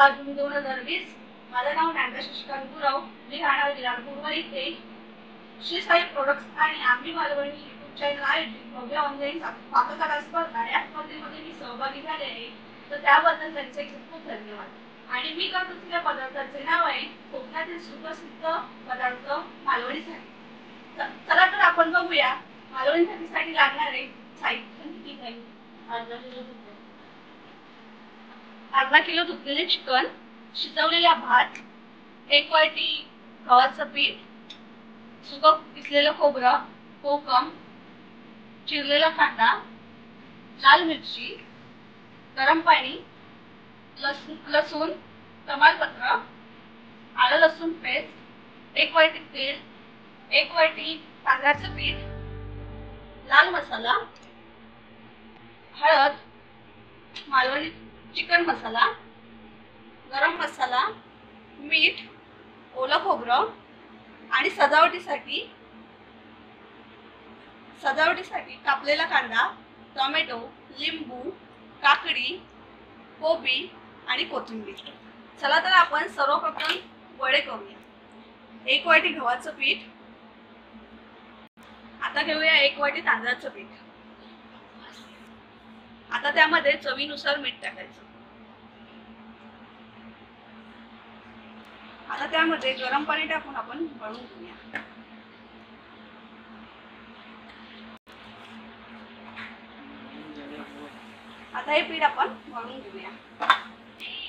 जून 2020. माझं नाव ज्ञानदा शशिकांत गुरव. मी राहणार विरारपूर इथे. श्री साई प्रोडक्ट्स आणि आम्ही मालवणी यूट्यूब चॅनल आयोजित भव्य ऑनलाईन पाककला स्पर्धा या स्पर्धेमध्ये मी सहभागी झाले आहे. तर त्याबद्दल त्यांचे खूप धन्यवाद. आणि मी करत असलेल्या पदार्थाचे नाव आहे कोकणातील सुप्रसिद्ध पदार्थ मालवणी साठी. चला तर आपण बघूया मालवणी साठी लागणारे साहित्य किती आहे. अर्धा किलो धुतलेले चिकन, शिजवलेला भात, 1 वाटी गव्हाचं पीठ, सुकं किसलेलं खोबरं, कोकम, चिरलेला कांदा, लाल मिरची, गरम पाणी, लसूण, तमालपत्र, आलं लसूण पेस्ट, 1 वाटी तेल, 1 वाटी तांदळाचं पीठ, लाल मसाला, हळद, मालवणी चिकन मसाला, गरम मसाला, मीठ, ओलं खोबरं आणि सजावटीसाठी कापलेला कांदा, टोमॅटो, लिंबू, काकडी, कोबी आणि कोथिंबीर. चला तर आपण सर्वप्रथम वडे करूया. 1 वाटी गव्हाचं पीठ. आता घेऊया 1 वाटी तांदळाचं पीठ. आता त्यामध्ये चवीनुसार मीठ टाकायचं. आता त्यामध्ये गरम पाणी टाकून आपण मळून घेऊया. आता हे पीठ आपण मळून घेऊया.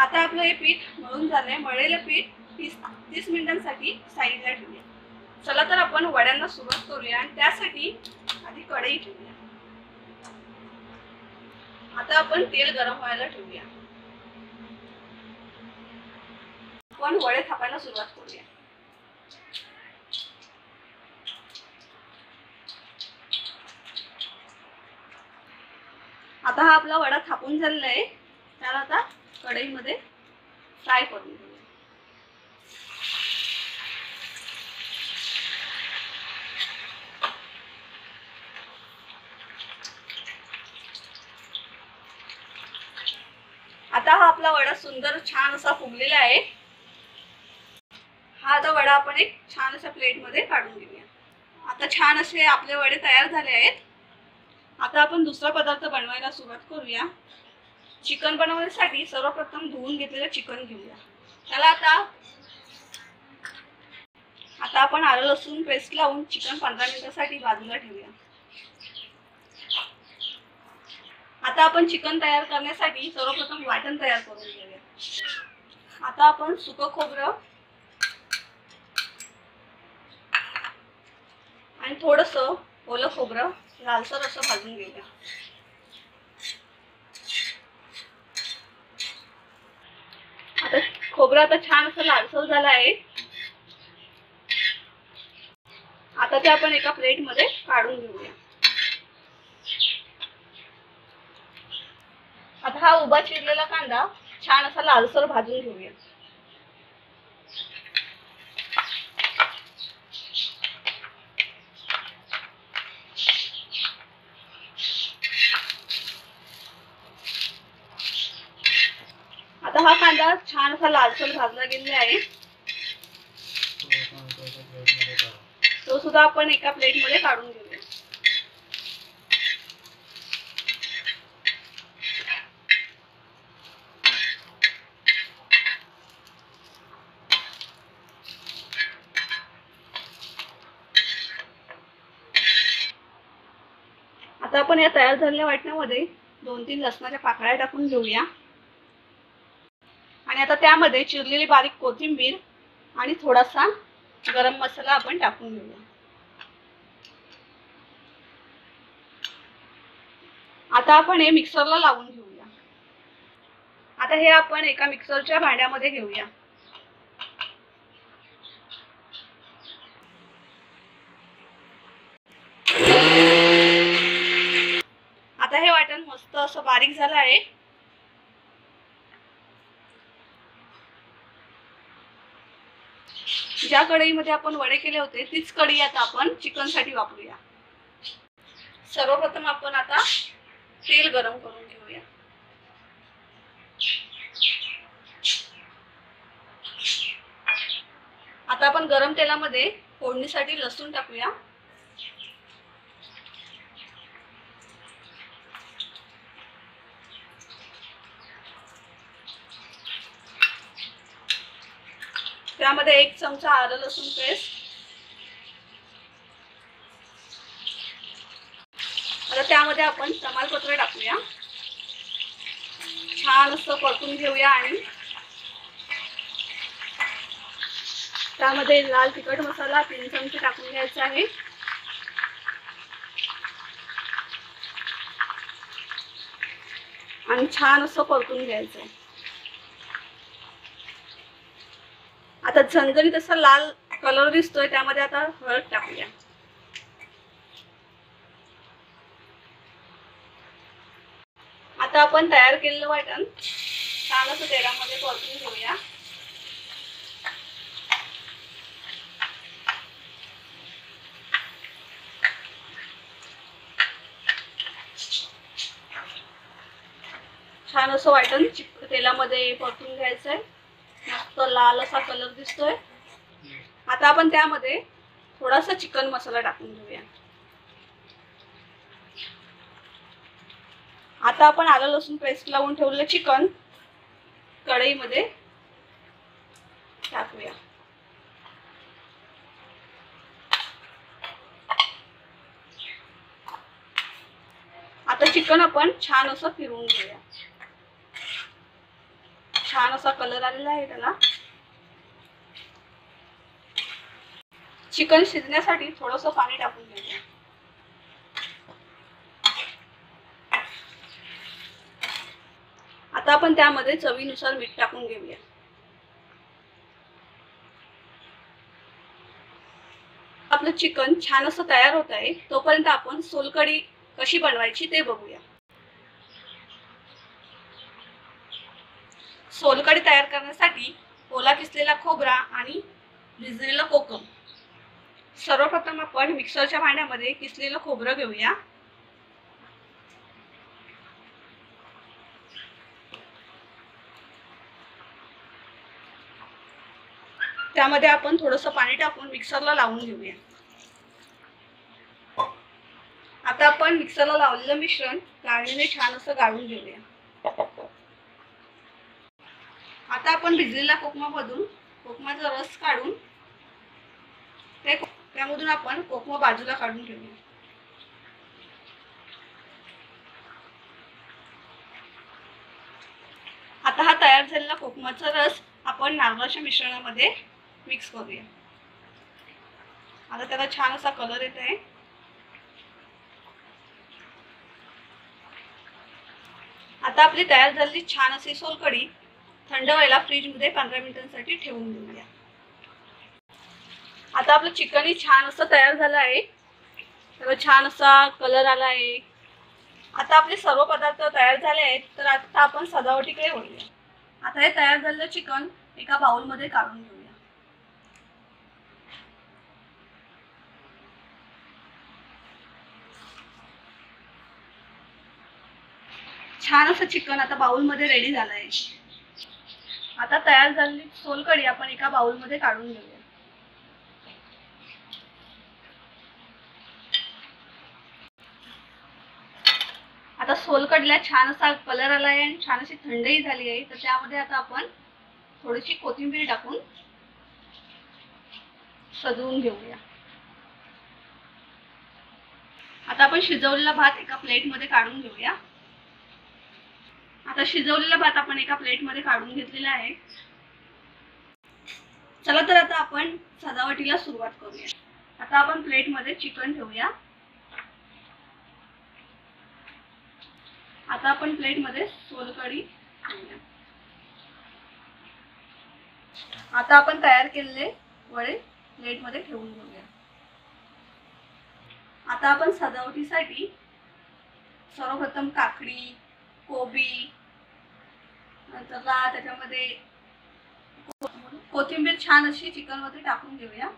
आता आपलं हे पीठ मळून झालंय. मळलेलं पीठ 30 मिनिटांसाठी साईडला ठेवूया. चला तर आपण वड्यांना सुरुवात करूया आणि त्यासाठी आधी कढई ठेवूया. आता आपण तेल गरम व्हायला ठेवूया. आपण वडे थापायला सुरुवात करूया. आता हा आपला वडा थापून झालेला आहे. त्याला आता कढईमध्ये फ्राय करून घेऊया. आता हा आपला वडा सुंदर छान असा फुगलेला आहे. हा आता वडा आपण एक छान अशा प्लेट मध्ये काढून घेऊया. आता छान असे आपले वडे तयार झाले आहेत. आता आपण दुसरा पदार्थ बनवायला सुरुवात करूया. चिकन बनवण्यासाठी सर्वप्रथम धुवून घेतलेलं चिकन घेऊया. त्याला आता आपण आलं लसूण पेस्ट लावून चिकन 15 मिनिटांसाठी बाजूला ठेवूया. आता आपण चिकन तयार करण्यासाठी सर्वप्रथम वाटण तयार करून घेऊया. आता आपण सुकं खोबरं आणि थोडंसं ओलं खोबरं लालसर असं भाजून घेऊया. आता खोबरं आता छान असं लालसर झालं आहे. आता ते आपण एका प्लेट मध्ये काढून घेऊया. आता हा उभा चिरलेला कांदा छान असा लालसर भाजून घेऊया. आता हा कांदा छान असा लालसर भाजला गेलेला आहे. तो सुद्धा आपण एका प्लेट मध्ये काढून घेऊया. आता आपण या तयार झालेल्या वाटणामध्ये 2-3 लसणाच्या पाकळ्या टाकून घेऊया. आणि आता त्यामध्ये चिरलेली बारीक कोथिंबीर आणि थोडासा गरम मसाला आपण टाकून घेऊया. आता आपण हे मिक्सरला लावून घेऊया. आता हे आपण एका मिक्सरच्या भांड्यामध्ये घेऊया. आता हे वाटण मस्त असं बारीक झालं आहे. ज्या कढईमध्ये आपण वडे केले होते तीच कढई आता आपण चिकन साठी वापरूया. सर्वप्रथम आपण आता तेल गरम करून घेऊया. आता आपण गरम तेलामध्ये फोडणीसाठी लसूण टाकूया। त्यामध्ये 1 चमचा आलं लसूण पेस्ट। आता त्यामध्ये आपण तमालपत्र टाकूया, छान असं परतून घेऊया आणि त्यामध्ये लाल तिखट मसाला 3 चमचे टाकून घ्यायचा आहे आणि छान असं परतून घ्यायचं आहे। आता झणझणीत असा लाल कलर दिसतोय, त्यामध्ये आता हळद टाकूया। आता आपण तयार केलेलं वाटण छान असं तेलामध्ये परतून घेऊया। छान असं वाटण तेलामध्ये परतून घ्यायचंय, मस्त लाल असा कलर दिसतोय। आता आपण त्यामध्ये थोडासा चिकन मसाला टाकून घेऊया। आता आपण आलं लसूण पेस्ट लावून ठेवलेलं चिकन कढईमध्ये टाकूया। आता चिकन आपण छान असं फिरवून घेऊया। छान असा कलर आलेला आहे त्याला। चिकन शिजण्यासाठी थोडंसं पाणी टाकून घेऊया। आता आपण त्यामध्ये चवीनुसार मीठ टाकून घेऊया। आपलं चिकन छान असं तयार होत आहे, तोपर्यंत आपण सोलकढी कशी बनवायची ते बघूया। सोलकढी तयार करण्यासाठी ओला किसलेला खोबरा आणि भिजलेलं कोकम। सर्वप्रथम आपण मिक्सरच्या भांड्यामध्ये किसलेलं खोबरं घेऊया। त्यामध्ये आपण थोडंसं पाणी टाकून मिक्सरला लावून घेऊया। आता आपण मिक्सरला लावलेलं मिश्रण गाळणीने छान असं गाळून घेऊया। आता आपण भिजलेल्या कोकमाचा रस काढून त्यामधून आपण कोकम बाजूला काढून घेऊया। आता हा तयार झालेला कोकमाचा रस आपण नारळाच्या मिश्रणामध्ये मिक्स करूया। आता त्याला छान असा कलर येत आहे। आता आपली तयार झालेली छान अशी सोलकढी थंड व्हायला फ्रीजमध्ये 15 मिनिटांसाठी ठेवून देऊया। आता आपलं चिकन छान असं तयार झालं आहे, त्याला छान असा कलर आला आहे। आता आपले सर्व पदार्थ तयार झाले आहेत, तर आता आपण सजावटीकडे वळूया। आता हे तयार झालेलं चिकन एका बाउलमध्ये काढून घेऊया। छान असं चिकन आता बाउलमध्ये रेडी झालं आहे। आता तयार झालेली सोलकढी आपण एका बाउलमध्ये काढून घेऊया। आता सोलकढीला छान असा कलर आला आहे आणि छान अशी थंडही झाली आहे, तर त्यामध्ये आता आपण थोडीशी कोथिंबीर टाकून सजवून घेऊया। आता आपण शिजवलेला भात एका प्लेटमध्ये काढून घेऊया। आता शिजवलेला भात आपण एका प्लेटमध्ये काढून घेतलेला आहे। चला तर आता आपण सजावटीला सुरुवात करूया। आता आपण प्लेटमध्ये चिकन ठेवूया। आता आपण प्लेटमध्ये सोलकढी ठेवूया। आता आपण तयार केलेले वडे प्लेटमध्ये ठेवून घेऊया। आता आपण सजावटीसाठी सर्वप्रथम काकडी, कोबी, नंतर त्याच्यामध्ये कोथिंबीर छान अशी चिकन मध्ये टाकून घेऊया।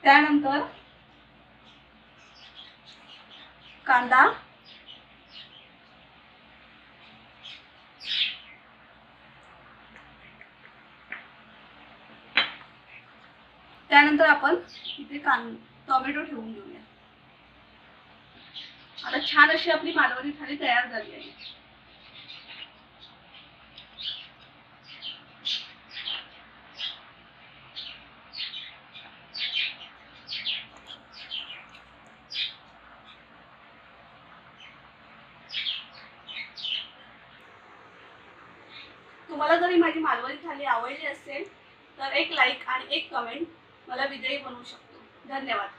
त्यानंतर कांदा, त्यानंतर आपण इथे टोमॅटो ठेवून घेऊया. आता छान अशी आपली मालवणी थाली तयार झाली आहे. तुम्हाला जरी माझी मालवणी थाली आवडली असेल तर एक लाईक आणि एक कमेंट मला विजयी बनवू शकतो. धन्यवाद.